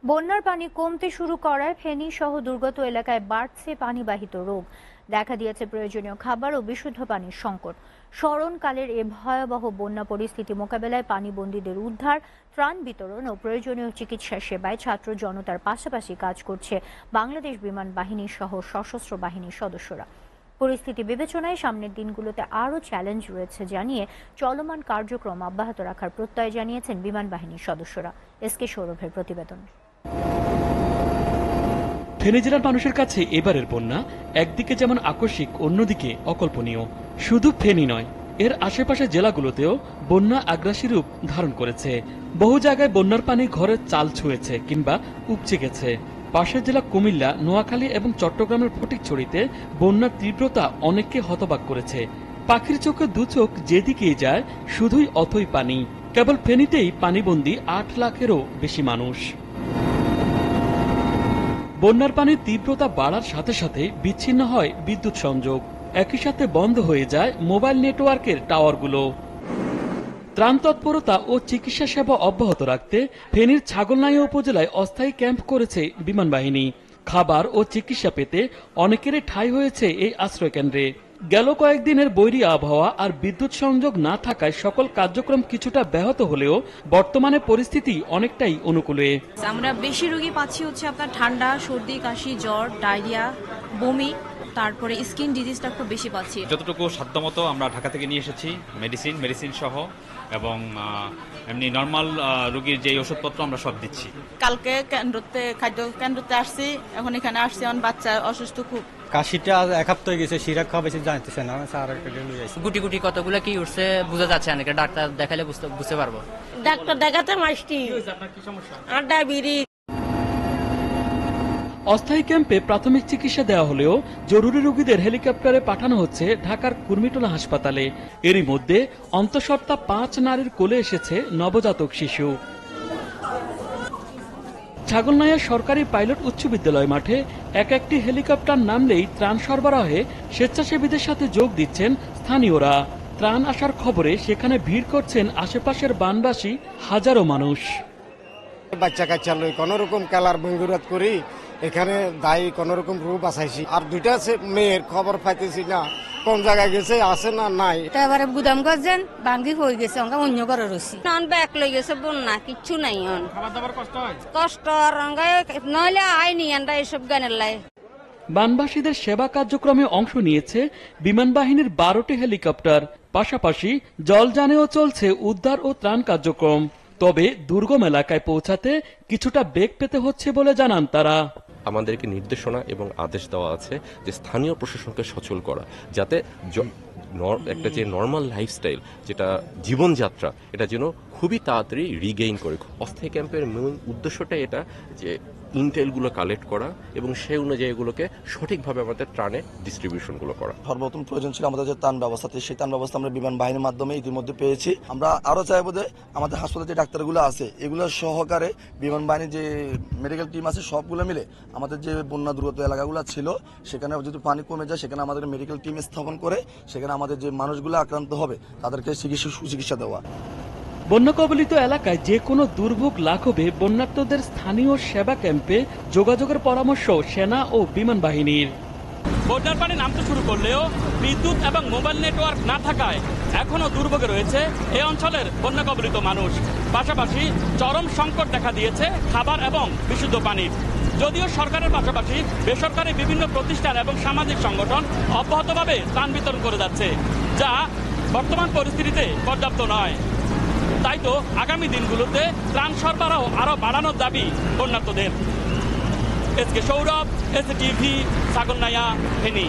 বন্যার পানি কমতে শুরু করায় ফেনী সহ দুর্গত এলাকায় বাড়ছে পানিবাহিত রোগ। দেখা দিয়েছে প্রয়োজনীয় খাবার ও বিশুদ্ধ পানির সংকট। স্মরণকালের এ ভয়াবহ বন্যা পরিস্থিতি মোকাবেলায় পানিবন্দীদের উদ্ধার, ত্রাণ বিতরণ ও প্রয়োজনীয় চিকিৎসা সেবায় ছাত্র জনতার পাশাপাশি কাজ করছে বাংলাদেশ বিমান বাহিনী সহ সশস্ত্র বাহিনীর সদস্যরা। পরিস্থিতি বিবেচনায় সামনের দিনগুলোতে আরও চ্যালেঞ্জ রয়েছে জানিয়ে চলমান কার্যক্রম অব্যাহত রাখার প্রত্যয় জানিয়েছেন বিমান বাহিনীর সদস্যরা। এসকে সৌরভের প্রতিবেদন। ফেনী জেলার মানুষের কাছে এবারের বন্যা একদিকে যেমন আকস্মিক, অন্যদিকে অকল্পনীয়। শুধু ফেনী নয়, এর আশেপাশের জেলাগুলোতেও বন্যা আগ্রাসী রূপ ধারণ করেছে। বহু জায়গায় বন্যার পানি ঘরের চাল ছুঁয়েছে কিংবা উপচে গেছে। পাশের জেলা কুমিল্লা, নোয়াখালী এবং চট্টগ্রামের ফটিকছড়িতে বন্যার তীব্রতা অনেককে হতবাক করেছে। পাখির চোখে দু চোখ যেদিকেই যায় শুধুই অথই পানি। কেবল ফেনীতেই পানিবন্দী 8 লাখেরও বেশি মানুষ। বন্যার পানির তীব্রতা বাড়ার সাথে সাথে বিচ্ছিন্ন হয় বিদ্যুৎ সংযোগ, একই সাথে বন্ধ হয়ে যায় মোবাইল নেটওয়ার্কের টাওয়ারগুলো। ত্রাণ তৎপরতা ও চিকিৎসা সেবা অব্যাহত রাখতে ফেনীর ছাগলনাইয়া উপজেলায় অস্থায়ী ক্যাম্প করেছে বিমান বাহিনী। খাবার ও চিকিৎসা পেতে অনেকেরই ঠাঁই হয়েছে এই আশ্রয় কেন্দ্রে। গেল কয়েকদিনের বৈরী আবহাওয়া আর বিদ্যুৎ সংযোগ না থাকায় সকল কার্যক্রম কিছুটা ব্যাহত হলেও বর্তমানে পরিস্থিতি অনেকটাই অনুকূলে। আমরা বেশি রোগী পাচ্ছি হচ্ছে আপনার ঠান্ডা, সর্দি, কাশি, জ্বর, ডায়রিয়া, বমি, তারপরে স্কিন ডিজিজটা খুব বেশি পাচ্ছি। যতটুকু সাধ্যমতো আমরা ঢাকা থেকে নিয়ে এসেছি মেডিসিন সহ, এবং এমনি নর্মাল রোগীর যে ওষুধপত্র আমরা সব দিচ্ছি। কালকে খাদ্য কেন্দ্রতে আসছি, এখন এখানে আসছি, এখন বাচ্চা অসুস্থ খুব। কাশিটা এক হপ্তাহ হয়ে গেছে, সিরাপ খাওয়া বেশি জানতেছে না। গুটি গুটি কতগুলো কি উঠছে বোঝা যাচ্ছে না, ডাক্তার দেখালে বুঝতে পারবো। ডাক্তার দেখাতে মাসটি আর ডায়াবেটিস। অস্থায়ী ক্যাম্পে প্রাথমিক চিকিৎসা দেওয়া হলেও জরুরি রোগীদের হেলিকপ্টারে পাঠানো হচ্ছে ঢাকার কুর্মিটোলা হাসপাতালে। এরই মধ্যে অন্তঃসত্ত্বা 5 নারীর কোলে এসেছে নবজাতক শিশু। ছাগলনাইয়া সরকারি পাইলট উচ্চ বিদ্যালয় মাঠে একটি হেলিকপ্টার নামলেই ত্রাণ সরবরাহে স্বেচ্ছাসেবীদের সাথে যোগ দিচ্ছেন স্থানীয়রা। ত্রাণ আসার খবরে সেখানে ভিড় করছেন আশেপাশের বানবাসী হাজারো মানুষ। বাচ্চা কাচ্চা লই কোন রকম কালার ভঙ্গুরাত করি এখানে দায়ী কোন রকম রূপ আসাইছি। আর দুইটা আছে মেয়ের খবর পাইতেছি না কোন জায়গায় গেছে, আছে না নাই। এবারে গুদাম গেছেন ভাঙ্গি হয়ে গেছে, অন্য ঘরে রয়েছি। নন ব্যাগ লই গেছে বন্যা, কিচ্ছু নাই। খাবার দাবার কষ্ট হয়, কষ্ট নইলে আইনি আমরা এসব গানের লাই। বানবাসীদের সেবা কার্যক্রমে অংশ নিয়েছে বিমান বাহিনীর 12টি হেলিকপ্টার। পাশাপাশি জলযানেও চলছে উদ্ধার ও ত্রাণ কার্যক্রম। তবে দুর্গম এলাকায় পৌঁছাতে কিছুটা বেগ পেতে হচ্ছে বলে জানান তারা। আমাদেরকে নির্দেশনা এবং আদেশ দেওয়া আছে যে স্থানীয় প্রশাসনকে সচল করা, যাতে একটা যে নর্মাল লাইফস্টাইল, যেটা জীবনযাত্রা, এটা যেন খুবই তাড়াতাড়ি রিগেইন করে। অস্থায়ী ক্যাম্পের মূল উদ্দেশ্যটা এটা যে ইন্টেলগুলো কালেক্ট করা এবং সেই অনুযায়ী এগুলোকে সঠিকভাবে আমাদের ত্রাণে ডিস্ট্রিবিউশনগুলো করা। সর্বপ্রথম প্রয়োজন ছিল আমাদের যে ত্রাণ ব্যবস্থা, সেই ত্রাণ ব্যবস্থা আমরা বিমান বাহিনীর মাধ্যমে ইতিমধ্যে পেয়েছি। আমরা আরও চাইবো যে আমাদের হাসপাতালে যে ডাক্তারগুলো আছে এগুলো সহকারে বিমান বাহিনীর যে মেডিকেল টিম আছে সবগুলো মিলে আমাদের যে বন্যা দুর্গত এলাকাগুলো ছিল সেখানে যদি পানি কমে যায় সেখানে আমাদের মেডিকেল টিম স্থাপন করে সেখানে আমাদের যে মানুষগুলো আক্রান্ত হবে তাদেরকে সুচিকিৎসা দেওয়া। বন্যা কবলিত এলাকায় যে কোনো দুর্ভোগ লাঘবে বন্যার্তদের স্থানীয় সেবা ক্যাম্পে যোগাযোগের পরামর্শ সেনা ও বিমান বাহিনীর। বন্যার পানি নামতে শুরু করলেও বিদ্যুৎ এবং মোবাইল নেটওয়ার্ক না থাকায় এখনও দুর্ভোগে রয়েছে এই অঞ্চলের বন্যা কবলিত মানুষ। পাশাপাশি চরম সংকট দেখা দিয়েছে খাবার এবং বিশুদ্ধ পানির। যদিও সরকারের পাশাপাশি বেসরকারি বিভিন্ন প্রতিষ্ঠান এবং সামাজিক সংগঠন অব্যাহতভাবে ত্রাণ বিতরণ করে যাচ্ছে, যা বর্তমান পরিস্থিতিতে পর্যাপ্ত নয়। তাই তো আগামী দিনগুলোতে ত্রাণ সরবরাহ আরো বাড়ানোর দাবি বন্যার্তদের। SK Sourav, STV, Chhagalnaiya, Feni.